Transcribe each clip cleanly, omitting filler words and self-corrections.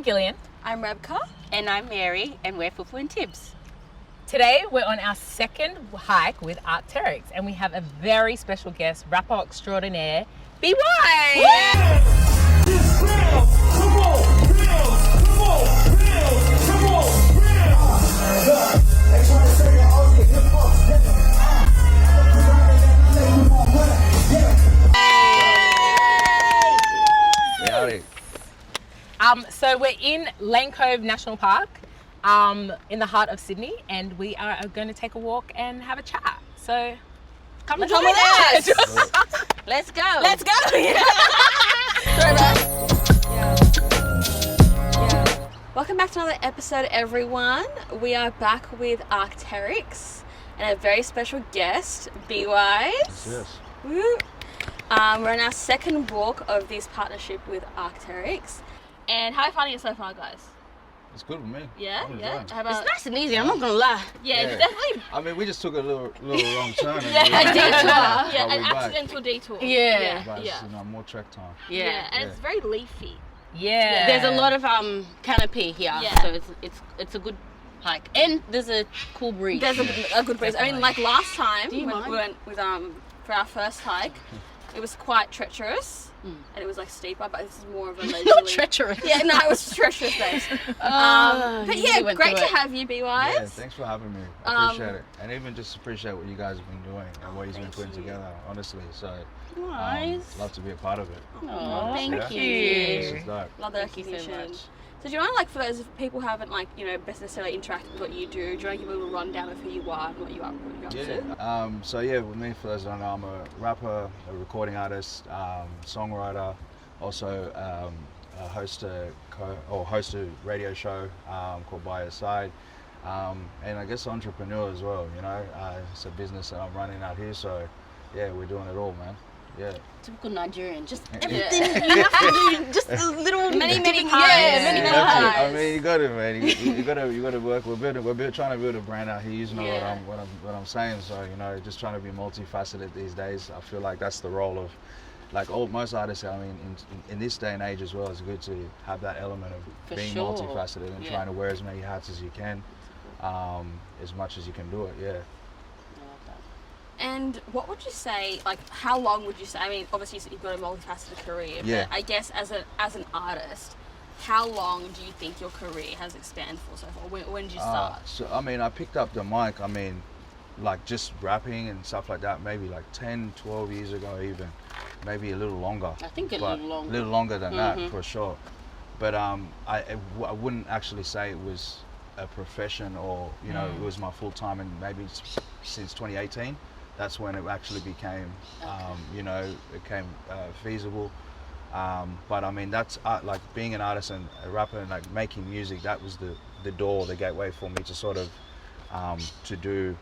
Gillean. I'm Rebka. And I'm Mary, and we're Fufu Tibs. Today we're on our second hike with Arc'teryx, and we have a very special guest, rapper extraordinaire, BY. So we're in Lane Cove National Park, in the heart of Sydney, and we are going to take a walk and have a chat. So come with us. Let's go. Let's go. Welcome back to another episode, everyone. We are back with Arc'teryx and a very special guest, BY. Yes. Woo. We're on our second walk of this partnership with Arc'teryx. And how are you finding it so far, guys? It's good with me. Yeah, yeah. It's nice and easy, I'm not gonna lie. Yeah, definitely. I mean, we just took a little wrong turn. A detour. Yeah, an accidental detour. Yeah. But it's, more trek time. Yeah, and it's very leafy. Yeah. There's a lot of canopy here, so it's a good hike, and there's a cool breeze. There's a good breeze. I mean, like last time Do you when mind? we went with for our first hike, it was quite treacherous and it was like steeper, but this is more of a leisurely. Not treacherous. Yeah, no, it was treacherous days. But yeah, great to have you, BY. Yeah, thanks for having me. I appreciate it, and even just appreciate what you guys have been doing and what you've been putting together. Honestly, so Nice. love to be a part of it. Oh, thank Yeah. you. This is dope. Love the Thank you so recognition. much. So do you want to, like, for those people who haven't, like, necessarily interacted with what you do you want to give a little rundown of who you are and what you're up to? So yeah, with me, for those who don't know, I'm a rapper, a recording artist, songwriter, also host a radio show called By Your Side, and I guess entrepreneur as well. It's a business that I'm running out here, so yeah, we're doing it all, man. Yeah. Typical Nigerian, just everything you have to do, just a little many parts. I mean, you got to, man. You got to work. We're trying to build a brand out here. You know what I'm saying. So just trying to be multifaceted these days. I feel like that's the role of, like, most artists. I mean, in this day and age as well, it's good to have that element of being multifaceted and trying to wear as many hats as you can, as much as you can do it. Yeah. And what would you say, like, how long would you say, I mean, obviously you've got a multifaceted career, but I guess as an artist, how long do you think your career has expanded for so far? When did you start? So, I mean, I picked up the mic, like just rapping and stuff like that, maybe like 10, 12 years ago even, maybe a little longer. I think a little longer. A little longer than that, for sure. But I wouldn't actually say it was a profession or, it was my full time, and maybe since 2018. That's when it actually became, feasible. But I mean, that's like being an artist and a rapper and like making music. That was the door, the gateway for me to sort of to do,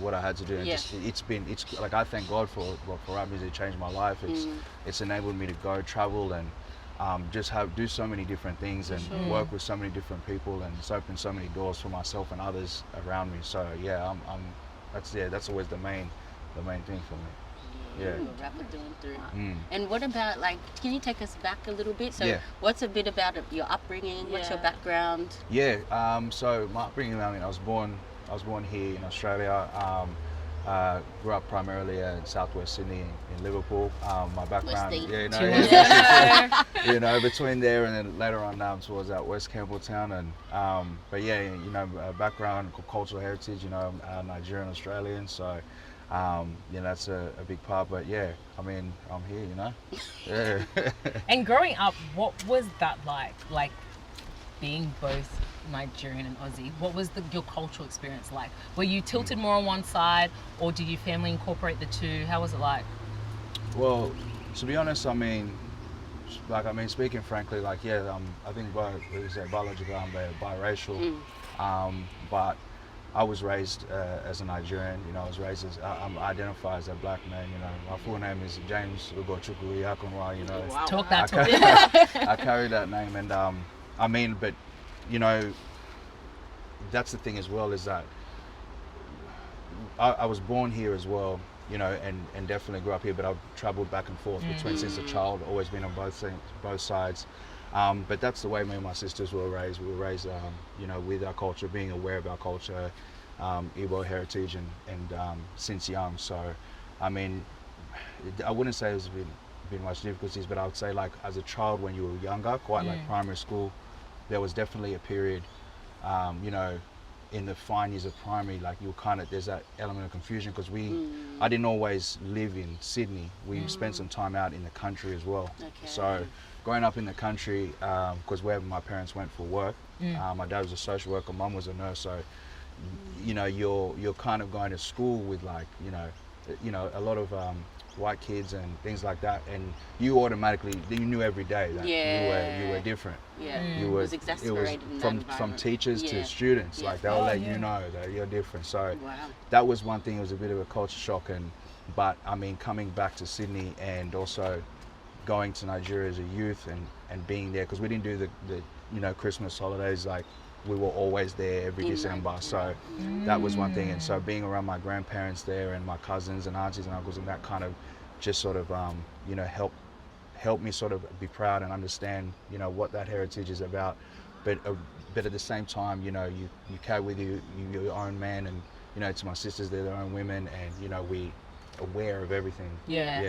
what I had to do. And it's like, I thank God for rap music. It changed my life. It's enabled me to go travel and just do so many different things and work with so many different people, and it's opened so many doors for myself and others around me. So yeah, that's always the main thing for me. Yeah. Rapper doing through. And what about, like, can you take us back a little bit? So what's a bit about your upbringing? What's your background? Yeah. So my upbringing, I mean, I was born here in Australia. Grew up primarily in southwest Sydney in Liverpool. My background, between there and then later on towards that West Campbelltown, and background, cultural heritage. Nigerian Australian, so that's a big part. But yeah, I mean, I'm here. Yeah. And growing up, what was that like? Like being both Nigerian and Aussie, what was your cultural experience like? Were you tilted more on one side, or did your family incorporate the two? How was it like? Well, to be honest, speaking frankly, like, I think biologically I'm biracial, but I was raised as a Nigerian. I was raised as I identify as a black man. My full name is James Ugochukwu Yakunwa. Wow. Talk that. I carry that name, and but that's the thing as well, is that I was born here as well. you know, and definitely grew up here, but I've traveled back and forth between since a child, always been on both sides. But that's the way me and my sisters were raised. We were raised, you know, with our culture, being aware of our culture, Igbo heritage, and since young. So, I mean, I wouldn't say there's been much difficulties, but I would say, like, as a child when you were younger, quite like primary school, there was definitely a period, you know, in the fine years of primary, like you kind of, there's that element of confusion because I didn't always live in Sydney. We spent some time out in the country as well. Okay. So growing up in the country, because where my parents went for work, my dad was a social worker, mum was a nurse. So, you know, you're kind of going to school with, like, you know, a lot of white kids and things like that, and you automatically, you knew every day that you were different. It was exasperated from teachers to students, like they'll let you know that you're different. So that was one thing. It was a bit of a culture shock, but I mean, coming back to Sydney and also going to Nigeria as a youth and being there, because we didn't do the you know, Christmas holidays, like we were always there every December. So that was one thing. And so being around my grandparents there and my cousins and aunties and uncles, and that kind of just sort of, you know, helped me sort of be proud and understand, you know, what that heritage is about. But at the same time, you know, you carry with you your own man, and, you know, to my sisters, they're their own women, and, you know, we aware of everything. But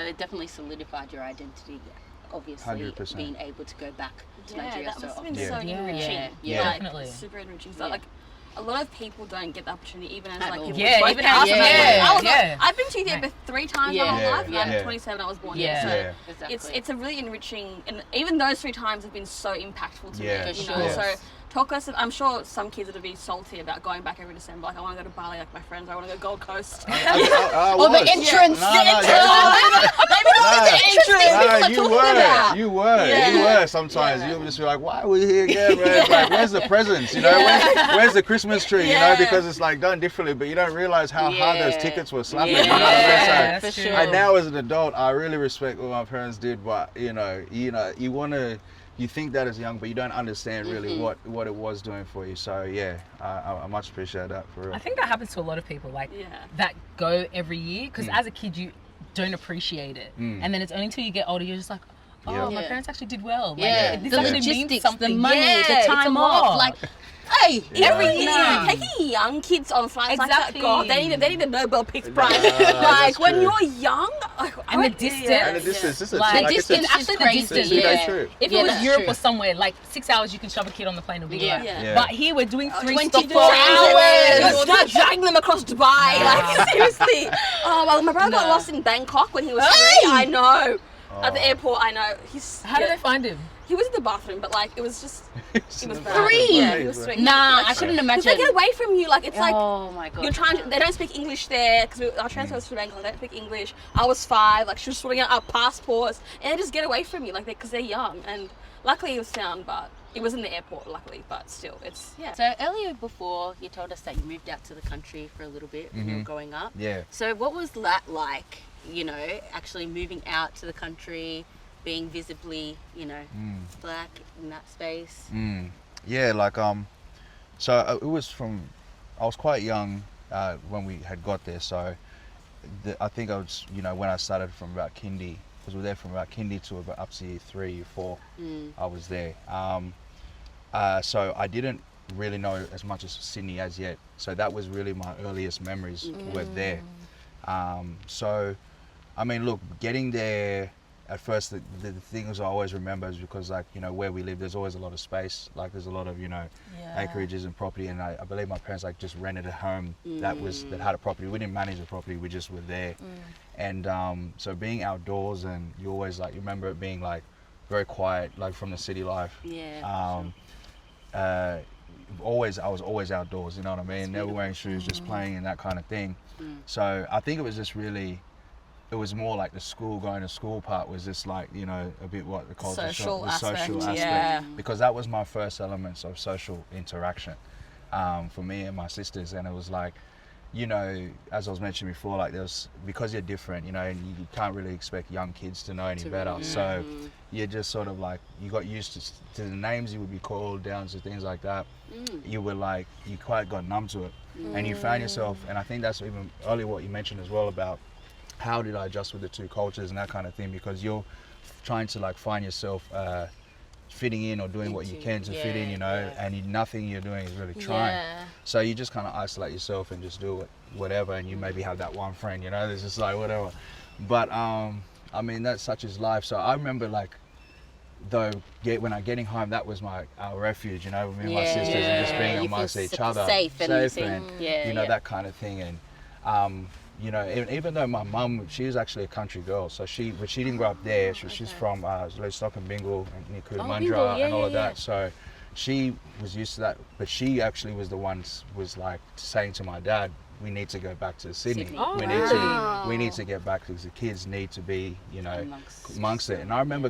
it definitely solidified your identity. Obviously, 100%. being able to go back to Nigeria that so must have often. been so enriching. Like, Definitely. super enriching. So, like, a lot of people don't get the opportunity, even as, like, people Yeah, with even both as- parents. I've been to Ethiopia 3 times my whole life, and Yeah. I'm 27, I was born here. So Exactly. it's a really enriching, and even those 3 times have been so impactful to me. For You sure. know, so talk us. I'm sure some kids would be salty about going back every December. Like, I want to go to Bali, like my friends. I want to go Gold Coast. Or the entrance. You were sometimes. You would just be like, why are we here again, man? Like, where's the presents? You know, where's the Christmas tree? You know, because it's like done differently, but you don't realize how hard those tickets were slapping. You know what I mean? So, for sure. and now as an adult, I really respect what my parents did, but you want to. You think that as young, but you don't understand really what it was doing for you. So I much appreciate that, for real. I think that happens to a lot of people, like that go every year, because as a kid you don't appreciate it, and then it's only until you get older you're just like, oh, my parents actually did well. Like, this the actually means logistics, something. the money, the time off, like. Hey, every year, taking young kids on flights like that, God, they need a Nobel Peace Prize. Like, when you're young, and the distance. And the distance. This is Like, like, it's actually the distance. True. If it was Europe or somewhere, like 6 hours, you can shove a kid on the plane and be like, Yeah. but here we're doing 3 24 stops. hours. You're dragging them across Dubai. Like, seriously. Oh, well, my brother got lost in Bangkok when he was 3. I know. At the airport, I know. How did they find him? He was in the bathroom, but like it was just, he was bad. 3? Yeah, he was 3. Nah, I couldn't imagine. They get away from you, like it's like, oh my God, you're trying to, they don't speak English there, because our transfer was from England, they don't speak English. I was 5, like she was sorting out our passports, and they just get away from you, like because they're young, and luckily he was sound, but it was in the airport, luckily, but still, it's, So earlier before, you told us that you moved out to the country for a little bit when you were growing up. Yeah. So what was that like, you know, actually moving out to the country, being visibly, you know, black in that space? Yeah, like so it was I was quite young when we had got there, so I think I was, you know, when I started from about kindy, because we were there from about kindy to about up to year 3, year 4, I was there. So I didn't really know as much as Sydney as yet, so that was really my earliest memories were there. So I mean, look, getting there, at first, the things I always remember is because, like, you know, where we live, there's always a lot of space. Like, there's a lot of, you know, acreages and property. And I believe my parents, like, just rented a home that had a property. We didn't manage the property. We just were there. And so being outdoors, and you always, like, you remember it being, like, very quiet, like, from the city life. I was always outdoors, you know what I mean? Never wearing shoes, just playing and that kind of thing. So I think it was just really... It was more like going to school part was just like, you know, a bit what the culture shock, the social aspect, because that was my first elements of social interaction for me and my sisters. And it was like, you know, as I was mentioning before, like because you're different, you know, and you can't really expect young kids to know any better. So you're just sort of like, you got used to the names you would be called, down to things like that. You were like, you quite got numb to it. and you found yourself. And I think that's even earlier what you mentioned as well about how did I adjust with the two cultures and that kind of thing, because you're trying to like find yourself fitting in or doing what you can to fit in, you know, and nothing you're doing is really trying. So you just kind of isolate yourself and just do whatever, and you maybe have that one friend, you know, there's just like whatever. But I mean, that's such is life. So I remember like, though, when I'm getting home, that was our refuge, you know, me and my sisters, and just being amongst each other, safe and you know, that kind of thing. And you know, even though my mum, she was actually a country girl, so she didn't grow up there. She's from Stock and Bingle and near Cootamundra and all of that. So she was used to that, but she actually was the one was like saying to my dad, we need to go back to Sydney. We need to get back because the kids need to be, you know, amongst it. And I remember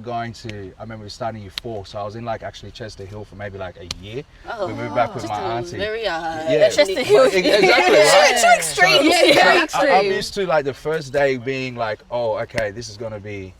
starting year 4, so I was in like actually Chester Hill for maybe like a year. We moved back with my auntie. Very Chester Hill. Exactly, right? Too extreme. Very extreme. I'm used to like the first day being like, oh, okay, this is gonna be,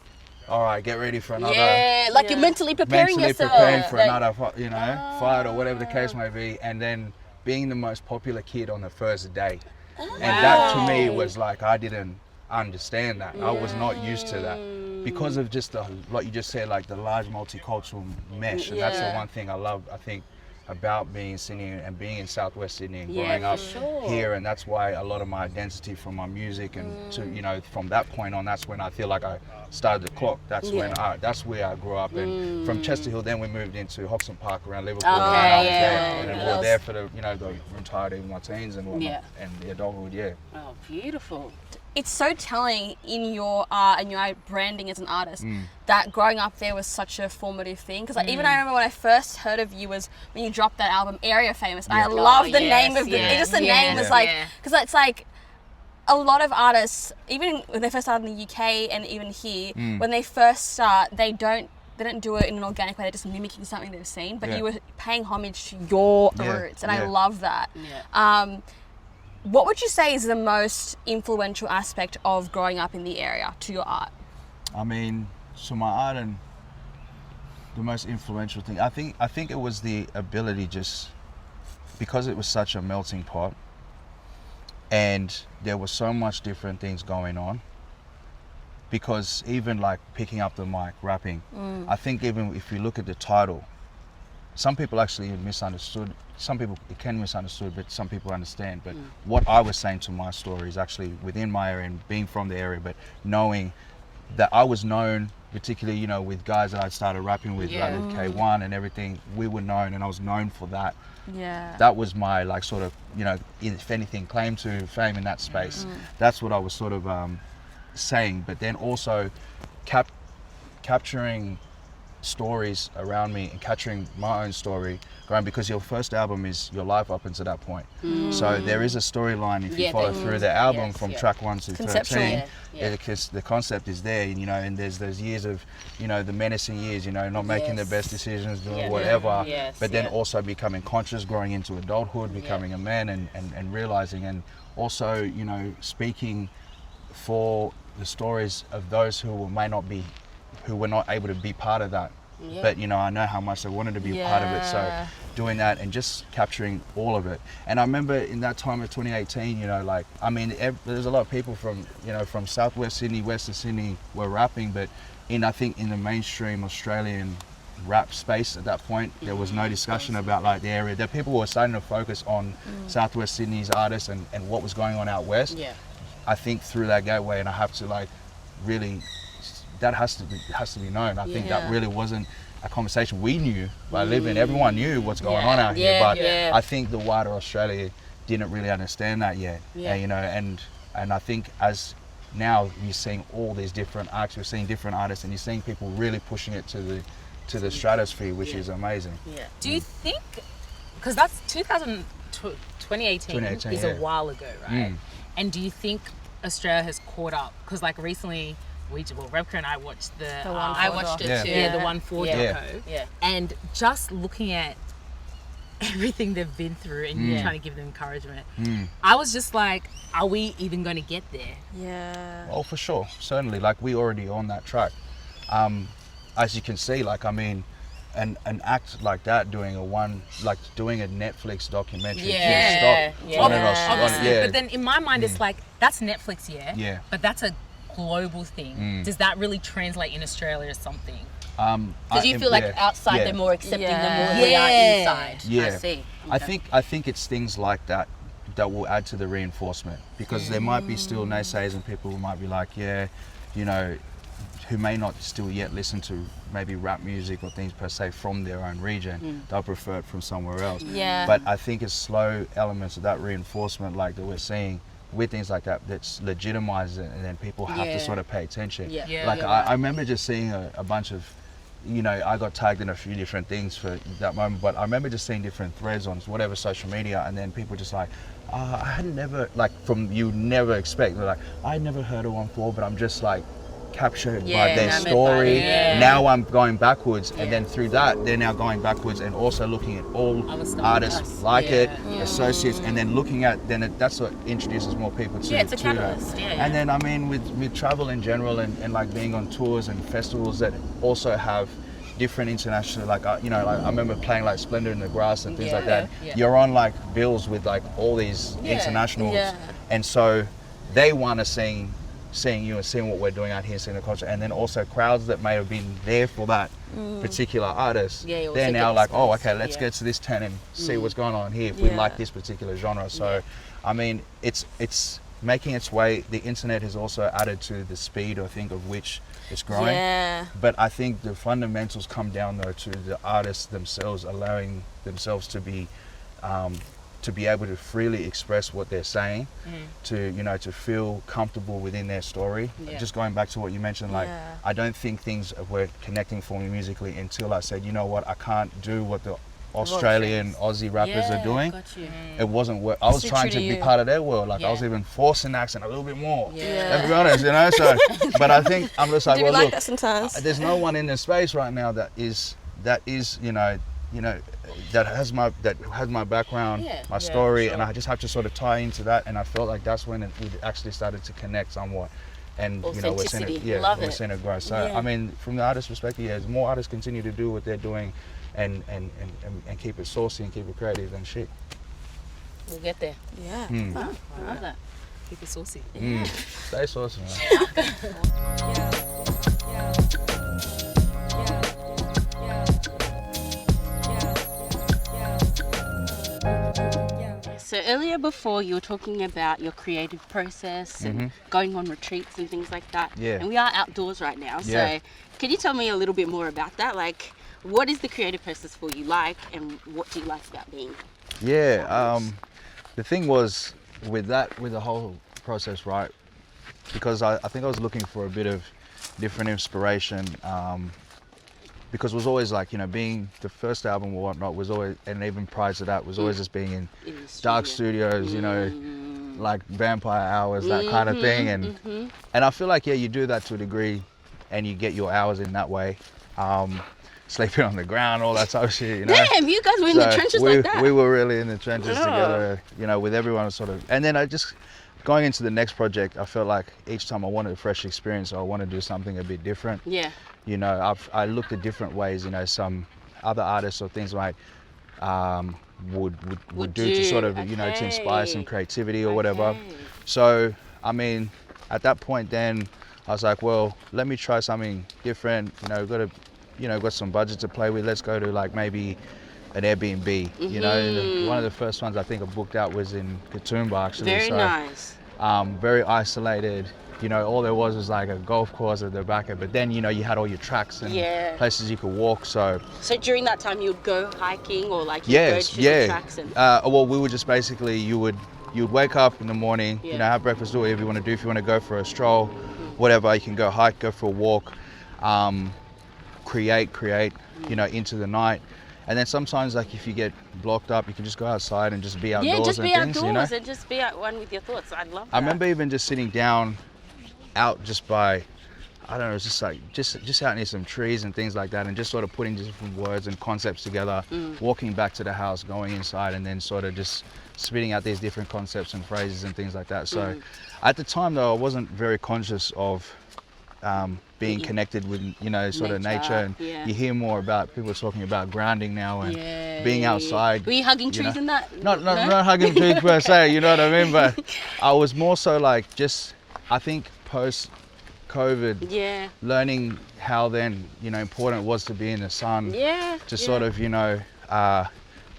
all right, get ready for another. Yeah, like you're mentally preparing yourself. Preparing for another, you know, fight or whatever the case may be, and then being the most popular kid on the first day. And that to me was like, I didn't understand that. I was not used to that because of just like you just said, like the large multicultural mesh. And that's the one thing I love, I think, about being in Sydney and being in Southwest Sydney and growing up here. And that's why a lot of my identity from my music and to, you know, from that point on, that's when I feel like I started the clock. That's when that's where I grew up. And from Chester Hill, then we moved into Hoxton Park around Liverpool. And then we were there for the, you know, the entirety of my teens and whatnot, and the adulthood. Oh, beautiful. It's so telling in your art and your branding as an artist that growing up there was such a formative thing. Because like, even I remember when I first heard of you was when you dropped that album Area Famous. I love the name of just the name was like, because it's like a lot of artists, even when they first started in the UK and even here, when they first start, they don't do it in an organic way. They're just mimicking something they've seen. But you were paying homage to your roots, and I love that. What would you say is the most influential aspect of growing up in the area to your art? I mean, so my art and the most influential thing, I think it was the ability, just because it was such a melting pot and there was so much different things going on, because even like picking up the mic, rapping, I think even if you look at the title, some people actually misunderstood. Some people, it can be misunderstood, but some people understand. But what I was saying to my story is actually within my area and being from the area, but knowing that I was known, particularly, you know, with guys that I started rapping with, like with K1 and everything, we were known and I was known for that. That was my, like, sort of, you know, if anything, claim to fame in that space. That's what I was sort of saying. But then also capturing stories around me and capturing my own story, because your first album is your life up until that point. So there is a storyline if you follow through the album from track 1 to 13. Because the concept is there, you know, and there's those years of, you know, the menacing years, you know, not making the best decisions, doing whatever, but then also becoming conscious, growing into adulthood, becoming a man and realizing, and also, you know, speaking for the stories of those who were not able to be part of that. But, you know, I know how much they wanted to be a part of it. So doing that and just capturing all of it. And I remember in that time of 2018, you know, like, I mean, there's a lot of people from, you know, from Southwest Sydney, Western Sydney were rapping, but I think in the mainstream Australian rap space at that point, there was no discussion about like the area. That people were starting to focus on Southwest Sydney's artists and what was going on out west. I think through that gateway, and I have to like really, that has to be known. I think that really wasn't a conversation we knew by living. Everyone knew what's going on out here, but I think the wider Australia didn't really understand that yet. And, you know, and I think as now you're seeing all these different acts, you're seeing different artists, and you're seeing people really pushing it to the stratosphere, which is amazing. Do you think, because that's 2018 is a while ago, right? And do you think Australia has caught up? Because like recently, Rebka and I watched I watched it too. The 1/4 doco. And just looking at everything they've been through and you trying to give them encouragement, I was just like, are we even going to get there? Oh, for sure. Certainly. Like, we already on that track. As you can see, like, I mean, an act like that, doing a Netflix documentary, Yeah. full stop, Yeah. on Obviously, yeah. but then in my mind, it's like, that's Netflix, Yeah. but that's a global thing. Does that really translate in Australia as something? Because you feel like outside they're more accepting than more they are inside. Yeah. I see. I think it's things like that that will add to the reinforcement, because there might be still naysayers and people who might be like, who may not still yet listen to maybe rap music or things per se from their own region. They'll prefer it from somewhere else. Yeah. But I think it's slow elements of that reinforcement, like that we're seeing with things like that, that's legitimized it, and then people have to sort of pay attention. I remember just seeing a bunch of, I got tagged in a few different things for that moment, but I remember just seeing different threads on whatever social media, and then people just like, I had never, like, from you never expect, they're like, I never heard of one before, but I'm just like captured by their story. Now I'm going backwards, and then through that they're now going backwards and also looking at all artists like it, associates, and then looking at that's what introduces more people to it's a to catalyst. that. And then I mean with travel in general and like being on tours and festivals that also have different international, like I remember playing like Splendor in the Grass and things like that. You're on like bills with like all these internationals, and so they want to seeing you and seeing what we're doing out here, seeing the culture, and then also crowds that may have been there for that particular artist, they're now like, oh, okay, let's get to this tent and see what's going on here if we like this particular genre. So I mean, it's making its way. The internet has also added to the speed, I think, of which it's growing. But I think the fundamentals come down though to the artists themselves allowing themselves to be able to freely express what they're saying, to feel comfortable within their story. Just going back to what you mentioned, like, I don't think things were connecting for me musically until I said, you know what, I can't do what the Australian, Aussie rappers are doing. It wasn't work. I was trying to be part of their world. Like I was even forcing the accent a little bit more. Let's be honest, So, but I think I'm just like, well, look, that sometimes? There's no one in this space right now that is, that has my background, my story, and I just have to sort of tie into that. And I felt like that's when we actually started to connect somewhat. And we're seeing it grow. So I mean, from the artist perspective, as more artists continue to do what they're doing, and keep it saucy and keep it creative, then shit, we'll get there. Oh, I love that. Keep it saucy. Stay saucy, man. So earlier before you were talking about your creative process and going on retreats and things like that. And we are outdoors right now. So can you tell me a little bit more about that? Like, what is the creative process for you like, and what do you like about being? The thing was with the whole process, right? Because I think I was looking for a bit of different inspiration. Because it was always like, being the first album or whatnot was always, and even prior to that, was always just being in dark studios, like vampire hours, that kind of thing. And I feel like, you do that to a degree and you get your hours in that way. Sleeping on the ground, all that type of shit, Damn, you guys were in the trenches like that. We were really in the trenches together, with everyone sort of. And then I just, going into the next project, I felt like each time I wanted a fresh experience, or I want to do something a bit different. I looked at different ways, some other artists or things like would do to sort of, to inspire some creativity or whatever. So, I mean, at that point then, I was like, well, let me try something different. Got some budget to play with. Let's go to like maybe an Airbnb. One of the first ones I think I booked out was in Katoomba, actually. Very nice. Very isolated. All there was like a golf course at the back of it. But then, you had all your tracks and places you could walk. So during that time, you'd go hiking, or like you'd go to the tracks and. Well, we would just basically, you'd wake up in the morning, have breakfast, do whatever you want to do. If you want to go for a stroll, whatever, you can go hike, go for a walk, create, into the night. And then sometimes, like, if you get blocked up, you can just go outside and just be outdoors. Yeah, just be outdoors and and just be at one with your thoughts. I love that. I remember even just sitting down out just by, I don't know, it's just like, just out near some trees and things like that, and just sort of putting different words and concepts together, walking back to the house, going inside, and then sort of just spitting out these different concepts and phrases and things like that. So at the time, though, I wasn't very conscious of being connected with, you know, sort of nature, and you hear more about people talking about grounding now and being outside. Were you hugging trees in that? Not hugging trees per se, you know what I mean, but I was more so like just, I think post COVID, learning how then, you know, important it was to be in the sun, to sort of, you know,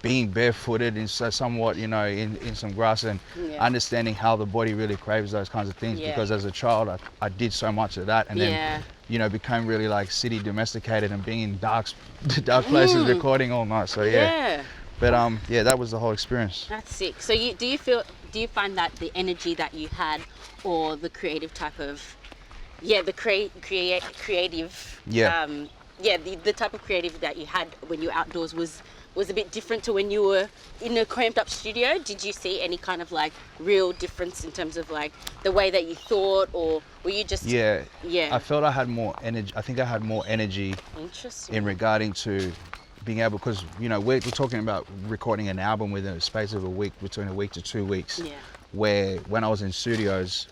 being barefooted and so somewhat, you know, in some grass, and understanding how the body really craves those kinds of things, because as a child I did so much of that, and then, you know, became really like city domesticated and being in dark places recording all night. So but that was the whole experience. That's sick. So do you find that the energy that you had, or the creative type of the creative the type of creative that you had when you were outdoors was a bit different to when you were in a cramped up studio? Did you see any kind of like real difference in terms of like the way that you thought, or were you just I felt I had more energy. I think I had more energy in regarding to being able, because, you know, we're talking about recording an album within a space of a week, between a week to 2 weeks, where when I was in studios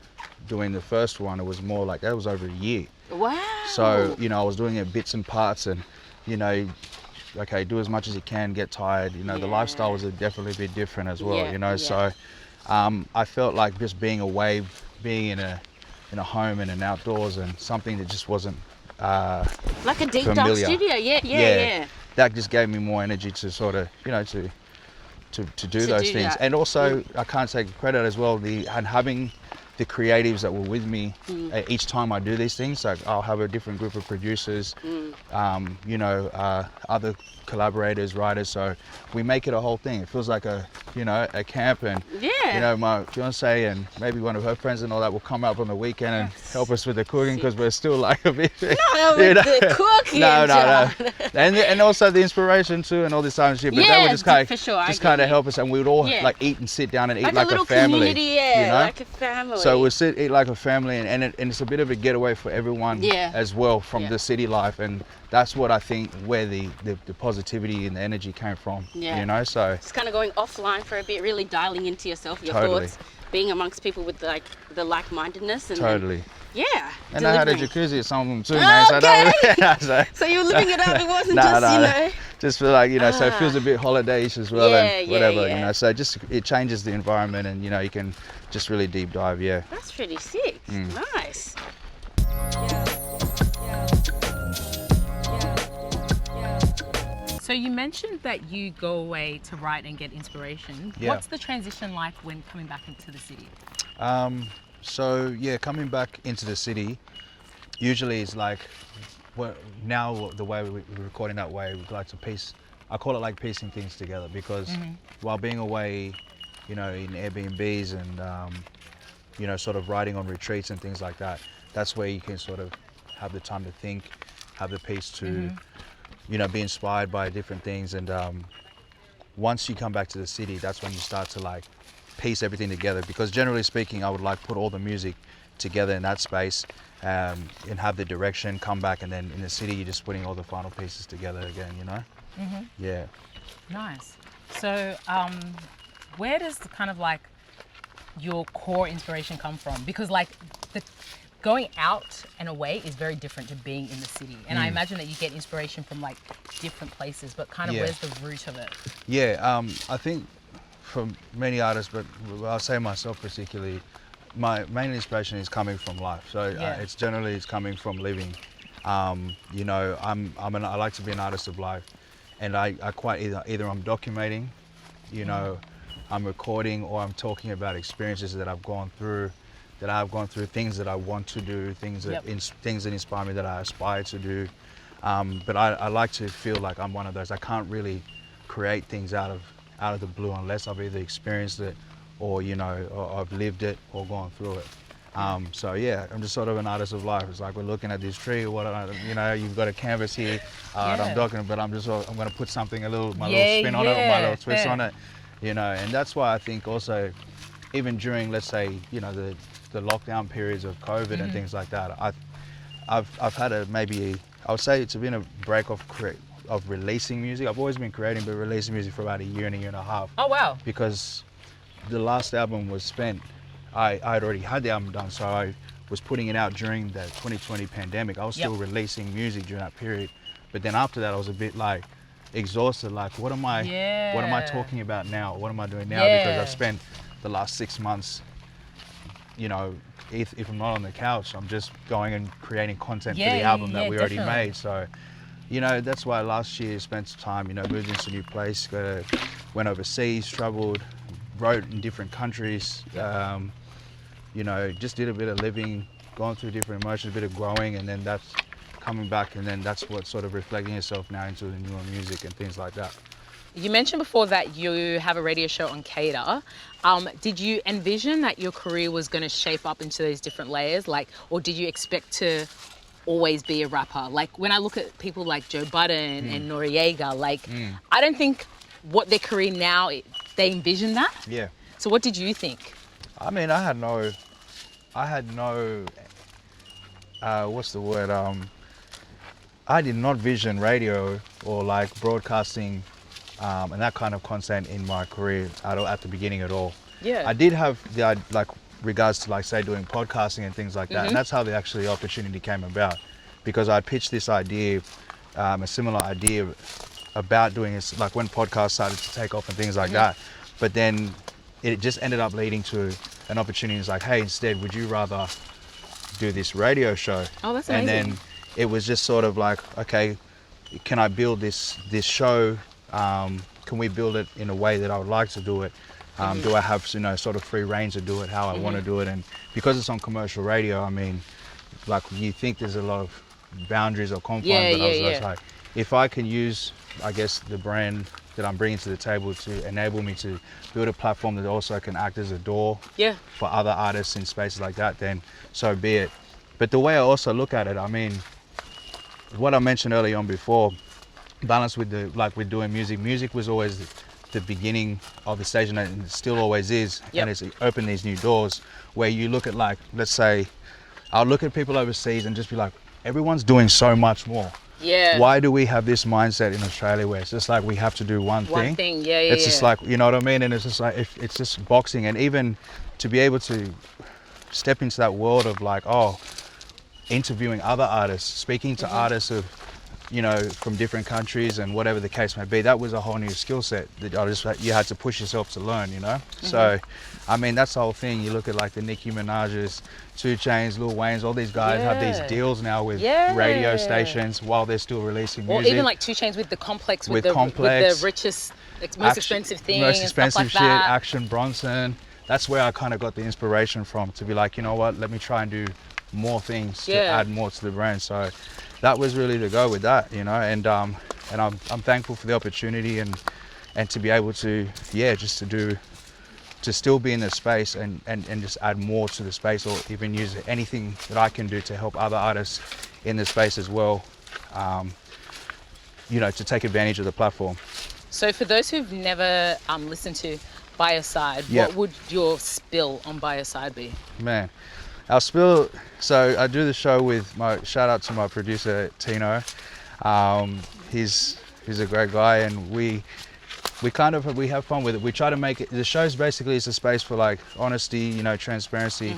doing the first one, it was more like that was over a year. Wow. So, you know, I was doing it bits and parts, and, you know, okay, do as much as you can, get tired, you know, the lifestyle was definitely a bit different as well, you know, so I felt like just being away, being in a home and an outdoors, and something that just wasn't like a deep dark familiar. studio. That just gave me more energy to sort of, you know, to do those things. And also I can't take credit as well, and having the creatives that were with me each time I do these things. Like I'll have a different group of producers, you know, other collaborators, writers. So we make it a whole thing. It feels like a camp, and you know, my fiance and maybe one of her friends and all that will come up on the weekend and help us with the cooking, because we're still like a bit. The cooking. No. And also the inspiration too, and all this kind of shit. But they would just kind of help us, and we would all like eat and sit down and eat like a family. You know? Like a family. So we'll eat like a family, and it's a bit of a getaway for everyone as well from the city life, and that's what I think where the positivity and the energy came from. You know, so it's kind of going offline for a bit, really dialing into yourself, your thoughts, being amongst people with like the like-mindedness, and and I had a jacuzzi at some of them too, man. So you were living it up. It wasn't you know, just feel like, you know, so it feels a bit holiday-ish as well, and whatever, you know, so just it changes the environment, and, you know, you can just really deep dive. That's pretty sick. Nice. So you mentioned that you go away to write and get inspiration. What's the transition like when coming back into the city? So coming back into the city, usually it's like, well, now the way we're recording that way, we like to piece. I call it like piecing things together, because while being away, you know, in Airbnbs and you know, sort of writing on retreats and things like that, that's where you can sort of have the time to think, have the peace to, you know, be inspired by different things. And once you come back to the city, that's when you start to like piece everything together, because generally speaking, I would like put all the music together in that space, and have the direction, come back, and then in the city, you're just putting all the final pieces together again, you know? Yeah. Nice. So where does the kind of like your core inspiration come from? Because like going out and away is very different to being in the city, and I imagine that you get inspiration from like different places, but kind of where's the root of it? I think from many artists, but I'll say myself particularly, my main inspiration is coming from life. So it's coming from living. You know, I like to be an artist of life, and I quite either I'm documenting, you know, I'm recording, or I'm talking about experiences that I've gone through, things that I want to do, things that inspire me, that I aspire to do. But I like to feel like I'm one of those. I can't really create things out of the blue unless I've either experienced it, or, you know, or I've lived it or gone through it. So I'm just sort of an artist of life. It's like we're looking at this tree, you know, you've got a canvas here, I'm talking, but I'm going to put something, my little spin on it, my little twist on it, you know. And that's why I think also, even during, let's say, you know, the lockdown periods of COVID and things like that, I've had I would say it's been a break of releasing music. I've always been creating, but releasing music for about a year and a half. Oh wow! Because the last album was spent. I'd already had the album done, so I was putting it out during the 2020 pandemic. I was still releasing music during that period. But then after that, I was a bit like exhausted. Like, what am I talking about now? What am I doing now? Because I've spent the last 6 months, you know, if I'm not on the couch, I'm just going and creating content for the album that we already made. So, you know, that's why last year spent some time, you know, moved into a new place, went overseas, traveled, wrote in different countries, you know, just did a bit of living, going through different emotions, a bit of growing, and then that's coming back, and then that's what's sort of reflecting itself now into the newer music and things like that. You mentioned before that you have a radio show on Cater. Did you envision that your career was going to shape up into those different layers? Like, or did you expect to always be a rapper? Like, when I look at people like Joe Budden and Noriega, like, I don't think what their career now, they envision that. Yeah. So what did you think? I mean, I had no, what's the word? I did not vision radio or like broadcasting and that kind of content in my career at the beginning at all. Yeah. I did have the, like, regards to, like, say, doing podcasting and things like that. And that's how the opportunity came about, because I pitched this idea, a similar idea about doing this, like when podcasts started to take off and things like that. But then it just ended up leading to an opportunity. It's like, hey, instead, would you rather do this radio show? Oh, that's amazing. And then it was just sort of like, okay, can I build this show? Can we build it in a way that I would like to do it? Do I have, you know, sort of free reign to do it how I want to do it? And because it's on commercial radio, I mean, like, you think there's a lot of boundaries or confines, but I was just like, if I can use, I guess, the brand that I'm bringing to the table to enable me to build a platform that also can act as a door for other artists in spaces like that, then so be it. But the way I also look at it, I mean, what I mentioned earlier on before, balance with the, like, with doing music was always the beginning of the stage, and it still always is. And it's opened these new doors where you look at, like, let's say, I'll look at people overseas and just be like, everyone's doing so much more. Why do we have this mindset in Australia where it's just like we have to do one thing? It's just like, you know what I mean? And it's just like, if it's just boxing, and even to be able to step into that world of, like, interviewing other artists, speaking to artists of, you know, from different countries and whatever the case may be, that was a whole new skill set that you had to push yourself to learn, you know? So, I mean, that's the whole thing. You look at, like, the Nicki Minaj's, 2 Chainz, Lil Wayne's, all these guys have these deals now with radio stations while they're still releasing music. Or even like 2 Chainz with the Complex, with the richest, most expensive thing, most expensive and stuff shit, like that. Action Bronson. That's where I kind of got the inspiration from, to be like, you know what, let me try and do more things to add more to the brand. So that was really to go with that, you know, and I'm thankful for the opportunity and to be able to, to still be in the space and just add more to the space, or even use anything that I can do to help other artists in the space as well, you know, to take advantage of the platform. So for those who've never listened to By Your Side, what would your spill on By Your Side be? Man, our spill, so I do the show with shout out to my producer, Tino. He's a great guy, and we have fun with it. We try to make it, the show's basically is a space for, like, honesty, you know, transparency,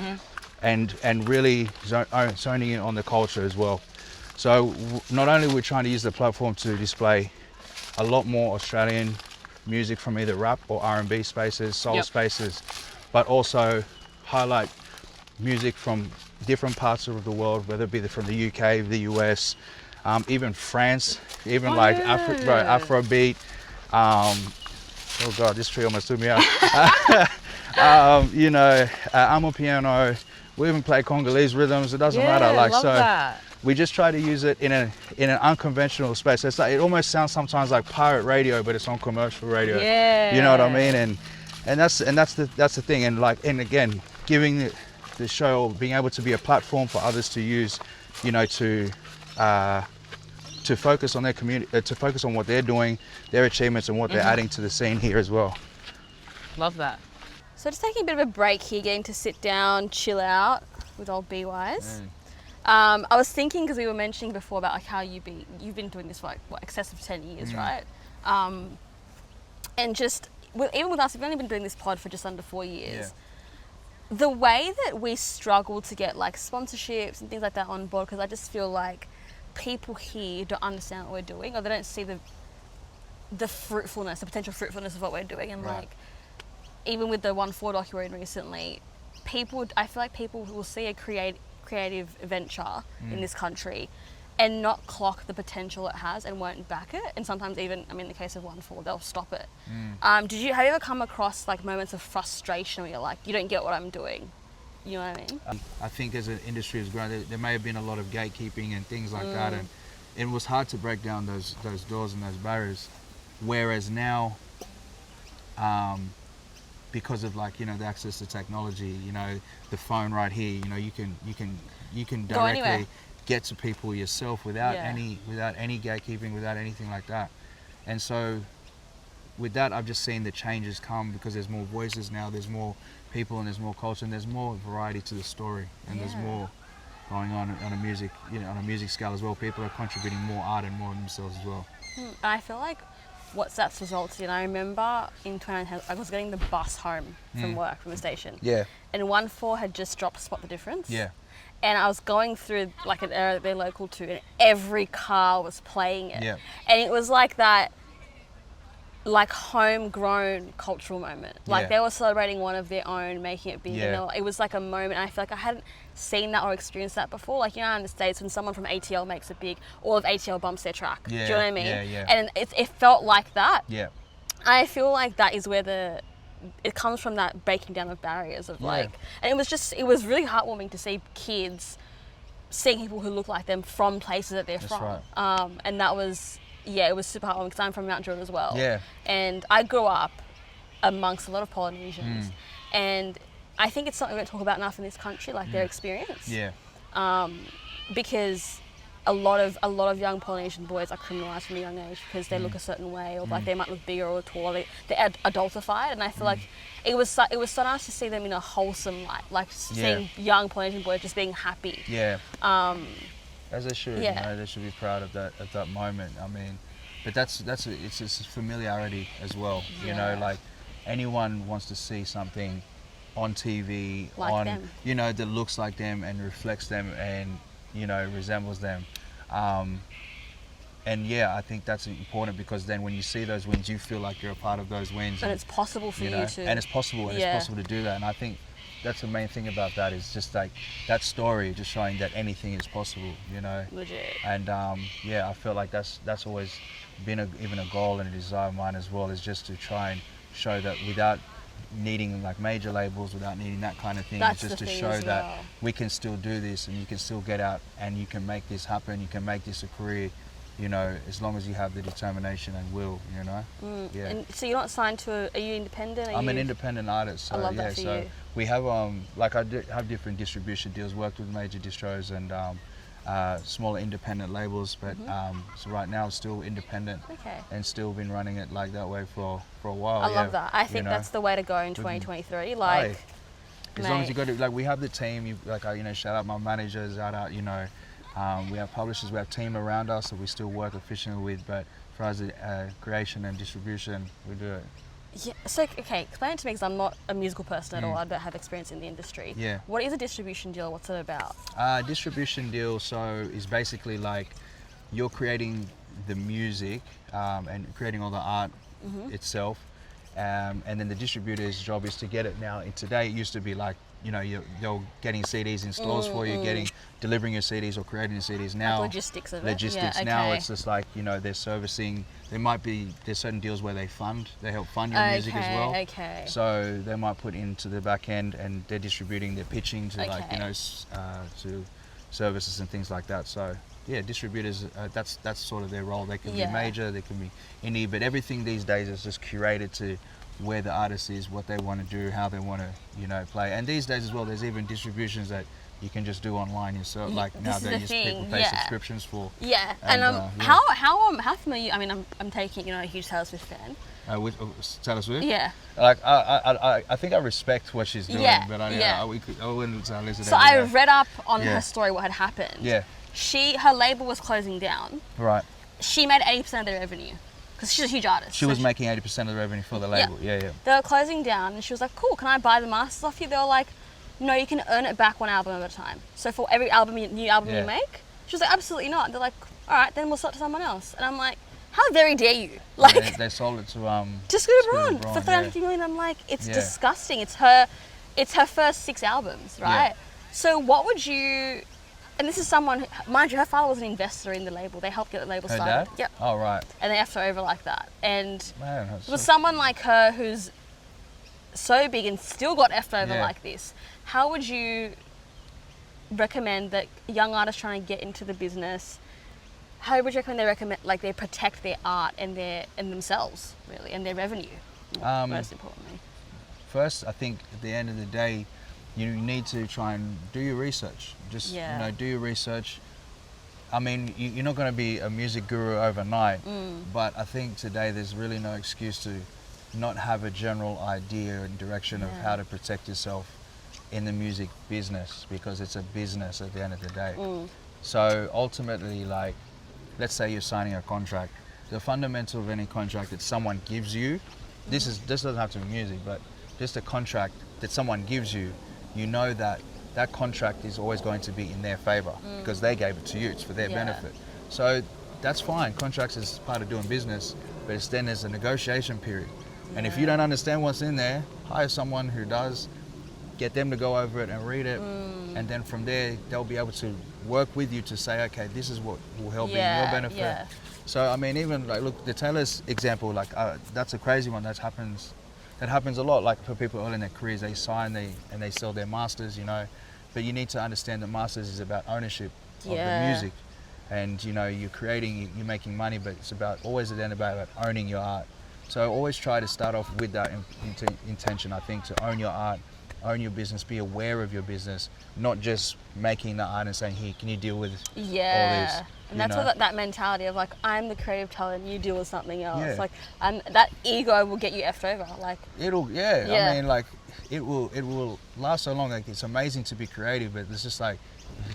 and really zoning in on the culture as well. So not only are we trying to use the platform to display a lot more Australian music from either rap or R&B spaces, soul spaces, but also highlight music from different parts of the world, whether it be from the UK, the US, even France, even Afrobeat. Oh God, this tree almost took me out. You know, Amapiano. We even play Congolese rhythms. It doesn't matter. Like, so that. We just try to use it in an unconventional space. It's like, it almost sounds sometimes like pirate radio, but it's on commercial radio. You know what I mean? And that's the thing. And, like, and again, giving the show, being able to be a platform for others to use, you know, to focus on their community, to focus on what they're doing, their achievements, and what they're adding to the scene here as well. Love that. So just taking a bit of a break here, getting to sit down, chill out with old B-Wise. I was thinking, because we were mentioning before about, like, how you've been doing this for, like, what, excess of 10 years, right? And just, even with us, we've only been doing this pod for just under 4 years. the way that we struggle to get like sponsorships and things like that on board, because I just feel like people here don't understand what we're doing, or they don't see the potential fruitfulness of what we're doing. And like, even with the 1-4 doc we're in recently, I feel like people will see a creative venture in this country and not clock the potential it has and won't back it. And sometimes even, I mean, in the case of 1-4, they'll stop it. Have you ever come across like moments of frustration where you're like, you don't get what I'm doing? You know what I mean? I think as an industry has grown, there may have been a lot of gatekeeping and things like that, and it was hard to break down those doors and those barriers. Whereas now, because of like, you know, the access to technology, you know, the phone right here, you know, you can directly get to people yourself without any gatekeeping, without anything like that. And so with that, I've just seen the changes come because there's more voices now, there's more people, and there's more culture, and there's more variety to the story, and there's more going on a music, you know, on a music scale as well. People are contributing more art and more of themselves as well. And I feel like what that's resulted in, I remember in 2010, I was getting the bus home from work, from the station. Yeah. And 1-4 had just dropped Spot the Difference. Yeah. And I was going through like an area that they're local to, and every car was playing it. Yeah. And it was like that, like homegrown cultural moment. Like they were celebrating one of their own, making it big. Yeah. And it was like a moment, and I feel like I hadn't seen that or experienced that before. Like, you know, in the States, when someone from ATL makes it big, all of ATL bumps their track. Yeah. Do you know what I mean? Yeah, yeah. And it felt like that. Yeah. I feel like that is where it comes from, that breaking down of barriers of like, and it was really heartwarming to see kids seeing people who look like them from places that they're from. Right. And that was, it was super heartwarming because I'm from Mount Druitt as well. Yeah. And I grew up amongst a lot of Polynesians, and I think it's something we don't talk about enough in this country, like their experience. Yeah. Because a lot of young Polynesian boys are criminalised from a young age because they look a certain way, or like they might look bigger or taller. They're adultified, and I feel like it was so nice to see them in a wholesome light, like seeing young Polynesian boys just being happy. Yeah. As they should. You know, they should be proud of that moment. I mean, but it's just familiarity as well. Yeah. You know, like anyone wants to see something on TV, like them. You know, that looks like them and reflects them and, you know, resembles them. And yeah, I think that's important, because then when you see those wins, you feel like you're a part of those wins. And it's possible for you to. And it's possible, it's possible to do that. And I think that's the main thing about that, is just like that story, just showing that anything is possible, you know. Legit. And I feel like that's always been even a goal and a desire of mine as well, is just to try and show that without needing like major labels, without needing that kind of thing, it's just to show that we can still do this, and you can still get out and you can make this happen, you can make this a career, you know, as long as you have the determination and will, you know. Yeah. And so you're not signed to are you independent? I'm an independent artist, so I love that for you. We have like I have different distribution deals, worked with major distros and smaller independent labels, but so right now it's still independent, and still been running it like that way for a while. I love that. I think that's the way to go in 2023. Like, as long as you got to, like, we have the team. Like, you know, shout out my managers, shout out, you know, we have publishers, we have team around us that we still work efficiently with. But for us, creation and distribution, we do it. Yeah. So, okay, explain it to me, because I'm not a musical person at all. I don't have experience in the industry. Yeah. What is a distribution deal? What's it about? Distribution deal, so is basically like you're creating the music and creating all the art itself, and then the distributor's job is to get it. Now, today it used to be like, you know, you're getting CDs in stores for you, delivering your CDs or creating your CDs. Now, like logistics of it. Logistics. Yeah, now it's just like, you know, they're servicing. There's certain deals where they help fund your music as well. Okay. So they might put into the back end, and they're distributing, they're pitching to like, you know, to services and things like that. So yeah, distributors, that's sort of their role. They can be major, they can be indie, but everything these days is just curated to where the artist is, what they want to do, how they want to, you know, play. And these days as well, there's even distributions that you can just do online yourself. Like nowadays, people pay subscriptions for. Yeah, and how familiar? I mean, I'm taking, you know, a huge Taylor Swift fan. With Taylor Swift? Yeah. Like I think I respect what she's doing, but I wouldn't listen. So I read up on her story, what had happened. Yeah. Her label was closing down. Right. She made 80% of their revenue, because she's a huge artist. She was making 80% of the revenue for the label. Yeah. They were closing down, and she was like, "Cool, can I buy the masters off you?" They were like, no, you can earn it back one album at a time. So for every new album you make, she was like, absolutely not. And they're like, all right, then we'll sell it to someone else. And I'm like, how very dare you? Like, they sold it to Scooter Braun Braun, for 350 million. I'm like, it's disgusting. It's her first 6 albums, right? Yeah. So what would you? And this is someone, mind you, her father was an investor in the label. They helped get the label started. Her dad? Yep. Oh, right. And they effed her over like that. And Man, with someone like her who's so big and still got effed over like this, how would you recommend that young artists trying to get into the business, how would you recommend they protect their art and themselves, really, and their revenue, most importantly? First, I think at the end of the day, you need to try and do your research. Just do your research. I mean, you're not going to be a music guru overnight, but I think today there's really no excuse to not have a general idea and direction of how to protect yourself in the music business, because it's a business at the end of the day. So ultimately, like, let's say you're signing a contract. The fundamental of any contract that someone gives you, this doesn't have to be music, but just a contract that someone gives you, you know that contract is always going to be in their favor because they gave it to you. It's for their benefit. So that's fine. Contracts is part of doing business, but it's then there's a negotiation period. And if you don't understand what's in there, hire someone who does, get them to go over it and read it, and then from there they'll be able to work with you to say, okay, this is what will help in your benefit. So I mean, even like, look, the Taylor's example, like that's a crazy one. That happens a lot. Like for people early in their careers, they sign, and they sell their masters, you know. But you need to understand that masters is about ownership of the music, and you know, you're creating, you're making money, but it's always at the end about owning your art. So always try to start off with that intention. I think to own your art, own your business, be aware of your business, not just making the art and saying, here, can you deal with all this? And that's what that mentality of like, I'm the creative talent, you deal with something else. Like, and that ego will get you effed over. Like it'll, I mean, like it will last so long. Like it's amazing to be creative, but it's just like,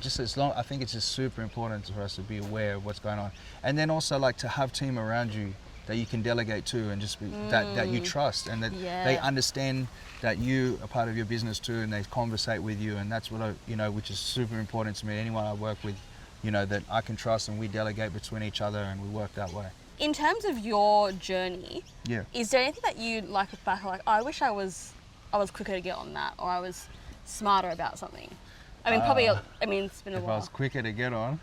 as long. I think it's just super important for us to be aware of what's going on, and then also like to have team around you that you can delegate to, and just be, that you trust, and that they understand that you are part of your business too, and they conversate with you, and that's what which is super important to me. Anyone I work with, that I can trust, and we delegate between each other, and we work that way. In terms of your journey, is there anything that you like back, like, oh, I wish I was quicker to get on that, or I was smarter about something? I mean, probably. I mean, it's been a while. If I was quicker to get on,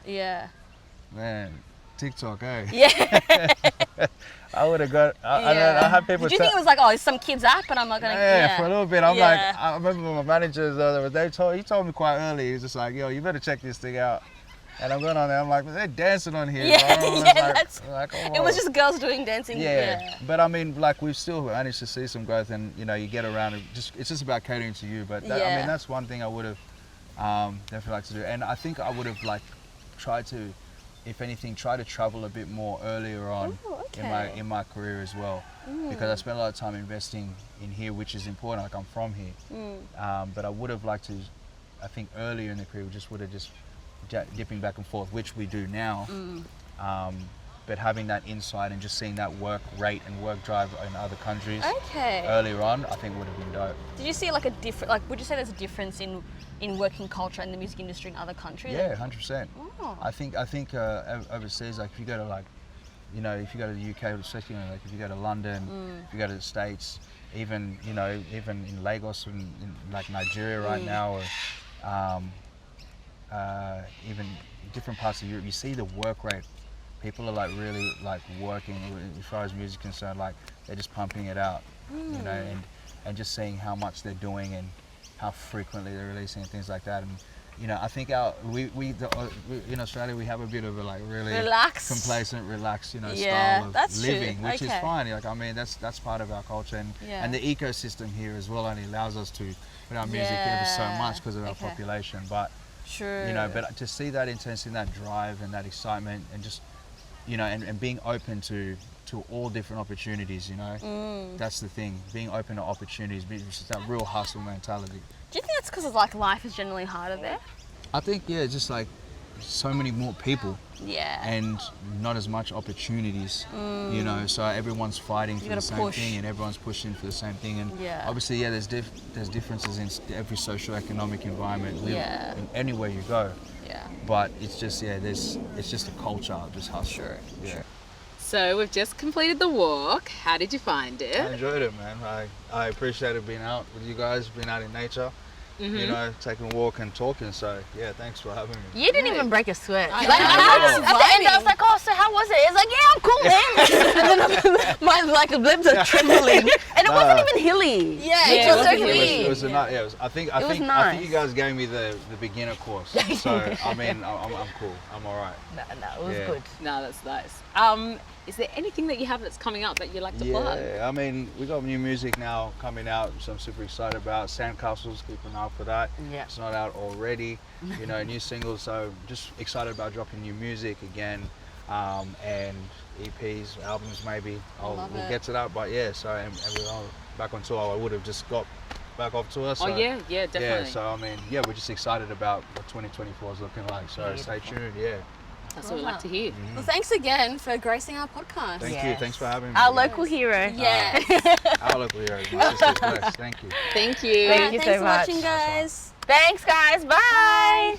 man, TikTok, eh? Yeah. I would have got. I had people. Did you think it was like, oh, it's some kids app, and I'm not gonna? Yeah, for a little bit. I'm like, I remember my managers. He told me quite early. He's just like, yo, you better check this thing out. And I'm going on there. I'm like, they're dancing on here. It was just girls doing dancing. Yeah. But I mean, like, we've still managed to see some growth, and you get around. It's just about catering to you. But I mean, that's one thing I would have definitely liked to do. And I think I would have tried to, if anything, try to travel a bit more earlier on in my career as well, because I spent a lot of time investing in here, which is important. Like, I'm from here, but I would have liked to, I think, earlier in the career, would have just dipping back and forth, which we do now. But having that insight and just seeing that work rate and work drive in other countries earlier on, I think would have been dope. Did you see like a different, like, would you say there's a difference in working culture in the music industry in other countries? Yeah, 100%. Oh. I think overseas, like if you go to if you go to the UK, especially like if you go to London, if you go to the States, even in Lagos and in like Nigeria right now, or even different parts of Europe, you see the work rate. People are like really like working as far as music is concerned, like they're just pumping it out, and just seeing how much they're doing and how frequently they're releasing and things like that. And I think we in Australia we have a bit of a like really complacent, relaxed, style of living, which is fine. Like, I mean, that's part of our culture, and the ecosystem here as well only allows us to put our music ever so much because of our population. But but to see that intensity, that drive, and that excitement, and just and being open to all different opportunities, that's the thing. Being open to opportunities, just that real hustle mentality. Do you think that's because like life is generally harder there? I think just like so many more people Yeah. and not as much opportunities, you know, so everyone's fighting for the gotta same push. thing and everyone's pushing for the same thing, and Yeah. obviously there's differences in every socio-economic environment in anywhere you go, Yeah. but it's just it's just a culture of just hustle. Sure. So we've just completed the walk. How did you find I it? enjoyed it, man. I appreciated being out with you guys, being out in nature, you know, taking a walk and talking. So yeah, thanks for having me. You didn't even break a sweat. I Like, know. at the end, I was like, "Oh, so how was it?" It's like, "Yeah, I'm cool, man." And then my lips are trembling, and it wasn't even hilly. Yeah, Yeah, it it was so wasn't weird. hilly. It was a nice. Yeah, I think was I nice. think you guys gave me the beginner course. So I mean, I'm cool. I'm all right. No, it was Yeah. good. No, that's nice. Is there anything that you have that's coming up that you'd like to plug? Yeah, I mean, we got new music now coming out, which I'm super excited about. Sandcastles, keep an eye out for that. Yeah. It's not out already. You know, new singles. So just excited about dropping new music again, and EPs, albums maybe. We'll get to that. But yeah, so and we're all back on tour. I would have just got back off tour. So, Oh yeah, definitely. Yeah, so I mean, yeah, we're just excited about what 2024 is looking like. So stay tuned. Yeah. That's what we like to hear. Well, thanks again for gracing our podcast. Thank you. Yes. Thanks for having me. Our local hero. Yeah. Our local hero. My sister's blessed. Thank you. Thank you. Thank you Thanks so for much. watching, guys. Thanks, guys. Bye.